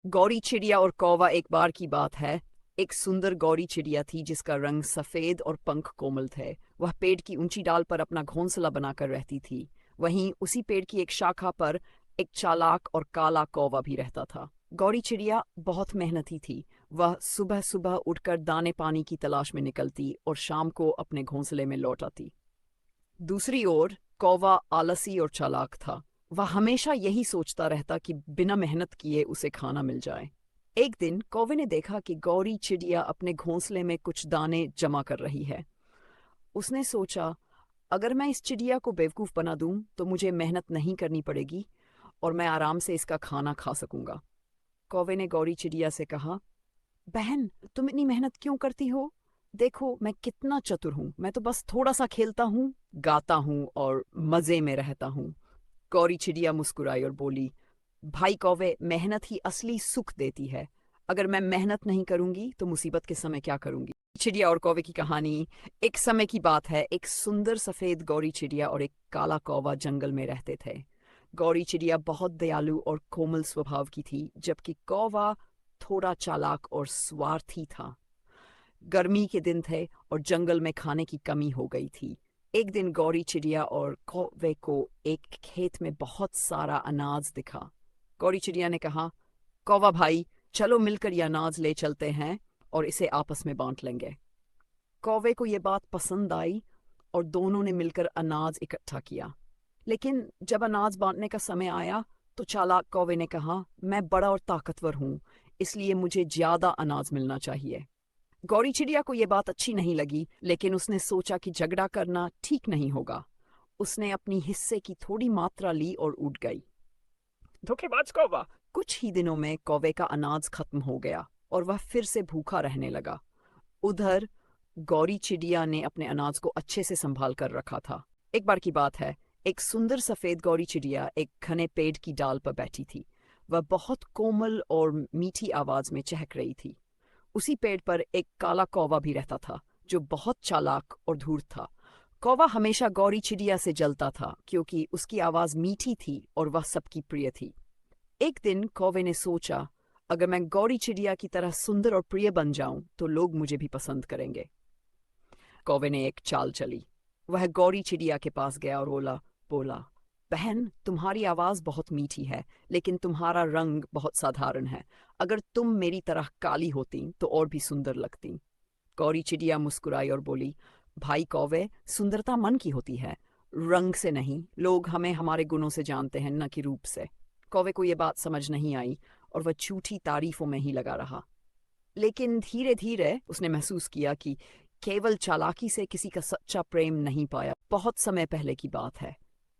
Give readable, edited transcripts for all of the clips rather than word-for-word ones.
गौरी चिड़िया और कौवा। एक बार की बात है, एक सुंदर गौरी चिड़िया थी जिसका रंग सफेद और पंख कोमल थे। वह पेड़ की ऊंची डाल पर अपना घोंसला बनाकर रहती थी। वहीं उसी पेड़ की एक शाखा पर एक चालाक और काला कौवा भी रहता था। गौरी चिड़िया बहुत मेहनती थी। वह सुबह सुबह उठकर दाने पानी की तलाश में निकलती और शाम को अपने घोंसले में लौट आती। दूसरी ओर कौवा आलसी और चालाक था। वह हमेशा यही सोचता रहता कि बिना मेहनत किए उसे खाना मिल जाए। एक दिन कौवे ने देखा कि गौरी चिड़िया अपने घोंसले में कुछ दाने जमा कर रही है। उसने सोचा, अगर मैं इस चिड़िया को बेवकूफ़ बना दूं तो मुझे मेहनत नहीं करनी पड़ेगी और मैं आराम से इसका खाना खा सकूंगा। कौवे ने गौरी चिड़िया से कहा, बहन, तुम इतनी मेहनत क्यों करती हो? देखो मैं कितना चतुर हूँ। मैं तो बस थोड़ा सा खेलता हूँ, गाता हूँ और मजे में रहता हूँ। गौरी चिड़िया मुस्कुराई और बोली, भाई कौवे, मेहनत ही असली सुख देती है। अगर मैं मेहनत नहीं करूंगी तो मुसीबत के समय क्या करूंगी? चिड़िया और कौवे की कहानी। एक समय की बात है, एक सुंदर सफेद गौरी चिड़िया और एक काला कौवा जंगल में रहते थे। गौरी चिड़िया बहुत दयालु और कोमल स्वभाव की थी, जबकि कौवा थोड़ा चालाक और स्वार्थी था। गर्मी के दिन थे और जंगल में खाने की कमी हो गई थी। एक दिन गौरी चिड़िया और कौवे को एक खेत में बहुत सारा अनाज दिखा। गौरी चिड़िया ने कहा, कौवा भाई, चलो मिलकर यह अनाज ले चलते हैं और इसे आपस में बांट लेंगे। कौवे को यह बात पसंद आई और दोनों ने मिलकर अनाज इकट्ठा किया। लेकिन जब अनाज बांटने का समय आया तो चालाक कौवे ने कहा, मैं बड़ा और ताकतवर हूँ, इसलिए मुझे ज्यादा अनाज मिलना चाहिए। गौरी चिड़िया को यह बात अच्छी नहीं लगी, लेकिन उसने सोचा कि झगड़ा करना ठीक नहीं होगा। उसने अपनी हिस्से की थोड़ी मात्रा ली और उड़ गई। धोखेबाज कौवा। कुछ ही दिनों में कौवे का अनाज खत्म हो गया और वह फिर से भूखा रहने लगा। उधर गौरी चिड़िया ने अपने अनाज को अच्छे से संभाल कर रखा था। एक बार की बात है, एक सुंदर सफेद गौरी चिड़िया एक घने पेड़ की डाल पर बैठी थी। वह बहुत कोमल और मीठी आवाज में चहक रही थी। उसी पेड़ पर एक काला कौवा भी रहता था, जो बहुत चालाक और धूर्त था। कौवा हमेशा गौरी चिड़िया से जलता था क्योंकि उसकी आवाज मीठी थी और वह सबकी प्रिय थी। एक दिन कौवे ने सोचा, अगर मैं गौरी चिड़िया की तरह सुंदर और प्रिय बन जाऊं तो लोग मुझे भी पसंद करेंगे। कौवे ने एक चाल चली। वह गौरी चिड़िया के पास गया और बोला, बहन, तुम्हारी आवाज बहुत मीठी है, लेकिन तुम्हारा रंग बहुत साधारण है। अगर तुम मेरी तरह काली होती तो और भी सुंदर लगती। गौरी चिड़िया मुस्कुराई और बोली, भाई कौवे, सुंदरता मन की होती है, रंग से नहीं। लोग हमें हमारे गुणों से जानते हैं, न कि रूप से। कौवे को यह बात समझ नहीं आई और वह झूठी तारीफों में ही लगा रहा। लेकिन धीरे धीरे उसने महसूस किया कि केवल चालाकी से किसी का सच्चा प्रेम नहीं पाया। बहुत समय पहले की बात है,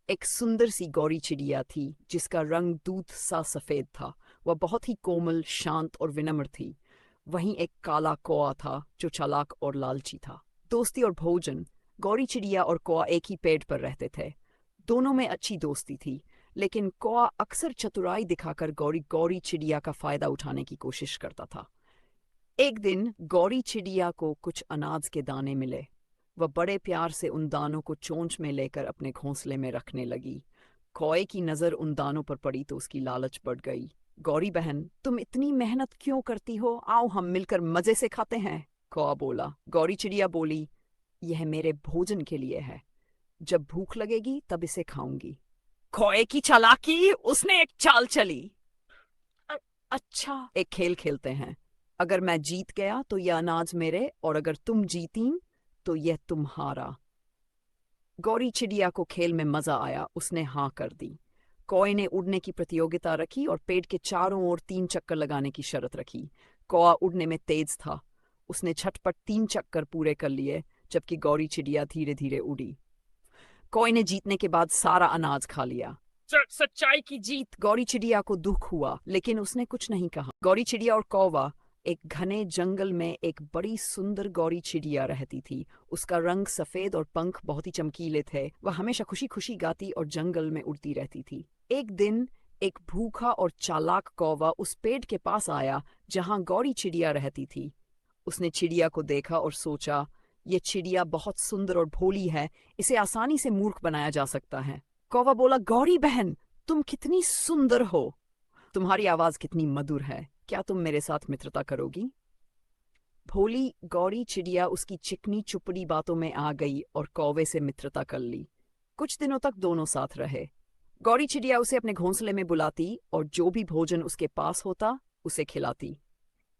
एक सुंदर सी गौरी चिड़िया थी जिसका रंग दूध सा सफेद था। वह बहुत ही कोमल, शांत और विनम्र थी। वहीं एक काला कौआ था जो चालाक और लालची था। दोस्ती और भोजन। गौरी चिड़िया और कौआ एक ही पेड़ पर रहते थे। दोनों में अच्छी दोस्ती थी, लेकिन कौआ अक्सर चतुराई दिखाकर गौरी गौरी चिड़िया का फायदा उठाने की कोशिश करता था। एक दिन गौरी चिड़िया को कुछ अनाज के दाने मिले। वह बड़े प्यार से उन दानों को चोंच में लेकर अपने घोंसले में रखने लगी। कौए की नजर उन दानों पर पड़ी तो उसकी लालच बढ़ गई। गौरी बहन, तुम इतनी मेहनत क्यों करती हो? आओ हम मिलकर मजे से खाते हैं। कौआ बोला। गौरी चिड़िया बोली, यह मेरे भोजन के लिए है। जब भूख लगेगी तब इसे खाऊंगी। कौए की चालाकी। उसने एक चाल चली। अच्छा, एक खेल खेलते हैं। अगर मैं जीत गया तो यह अनाज मेरे, और अगर तुम जीती तो यह तुम्हारा। गौरी चिड़िया को खेल में मजा आया। उसने हाँ कर दी। कौए ने उड़ने की प्रतियोगिता रखी और पेड़ के चारों ओर 3 चक्कर लगाने की शर्त रखी। कौआ उड़ने में तेज था। उसने झटपट 3 चक्कर पूरे कर लिए, जबकि गौरी चिड़िया धीरे धीरे उड़ी। कौए ने जीतने के बाद सारा अनाज खा लिया। सच्चाई की जीत। गौरी चिड़िया को दुख हुआ, लेकिन उसने कुछ नहीं कहा। गौरी चिड़िया और कौवा। एक घने जंगल में एक बड़ी सुंदर गौरी चिड़िया रहती थी। उसका रंग सफेद और पंख बहुत ही चमकीले थे। वह हमेशा खुशी खुशी गाती और जंगल में उड़ती रहती थी। एक दिन एक भूखा और चालाक कौवा उस पेड़ के पास आया जहां गौरी चिड़िया रहती थी। उसने चिड़िया को देखा और सोचा, ये चिड़िया बहुत सुंदर और भोली है, इसे आसानी से मूर्ख बनाया जा सकता है। कौवा बोला, गौरी बहन, तुम कितनी सुंदर हो। तुम्हारी आवाज कितनी मधुर है, क्या तुम मेरे साथ मित्रता करोगी? भोली गौरी चिड़िया उसकी चिकनी चुपड़ी बातों में आ गई और कौवे से मित्रता कर ली। कुछ दिनों तक दोनों साथ रहे। गौरी चिड़िया उसे अपने घोंसले में बुलाती और जो भी भोजन उसके पास होता उसे खिलाती।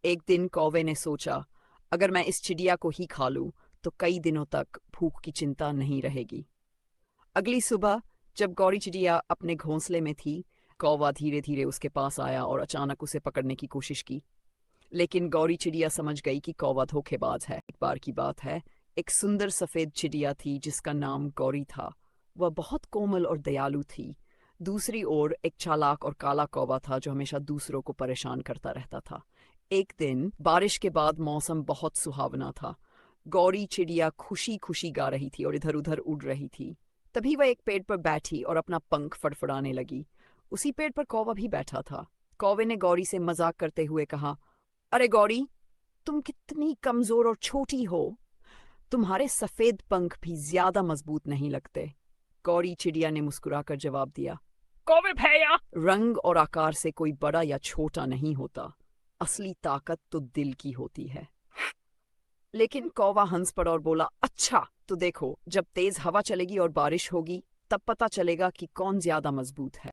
एक दिन कौवे ने सोचा, अगर मैं इस चिड़िया को ही खा लूं तो कई दिनों तक भूख की चिंता नहीं रहेगी। अगली सुबह जब गौरी चिड़िया अपने घोंसले में थी, कौवा धीरे धीरे उसके पास आया और अचानक उसे पकड़ने की कोशिश की। लेकिन गौरी चिड़िया समझ गई कि कौवा धोखेबाज है। एक बार की बात है, एक सुंदर सफेद चिड़िया थी जिसका नाम गौरी था। वह बहुत कोमल और दयालु थी। दूसरी ओर एक चालाक और काला कौवा था जो हमेशा दूसरों को परेशान करता रहता था। एक दिन बारिश के बाद मौसम बहुत सुहावना था। गौरी चिड़िया खुशी खुशी गा रही थी और इधर उधर उड़ रही थी। तभी वह एक पेड़ पर बैठी और अपना पंख फड़फड़ाने लगी। उसी पेड़ पर कौवा भी बैठा था। कौवे ने गौरी से मजाक करते हुए कहा, अरे गौरी, तुम कितनी कमजोर और छोटी हो। तुम्हारे सफेद पंख भी ज्यादा मजबूत नहीं लगते। गौरी चिड़िया ने मुस्कुराकर जवाब दिया, कौवे भैया, रंग और आकार से कोई बड़ा या छोटा नहीं होता। असली ताकत तो दिल की होती है। लेकिन कौवा हंस पड़ा और बोला, अच्छा तो देखो, जब तेज हवा चलेगी और बारिश होगी तब पता चलेगा कि कौन ज्यादा मजबूत है।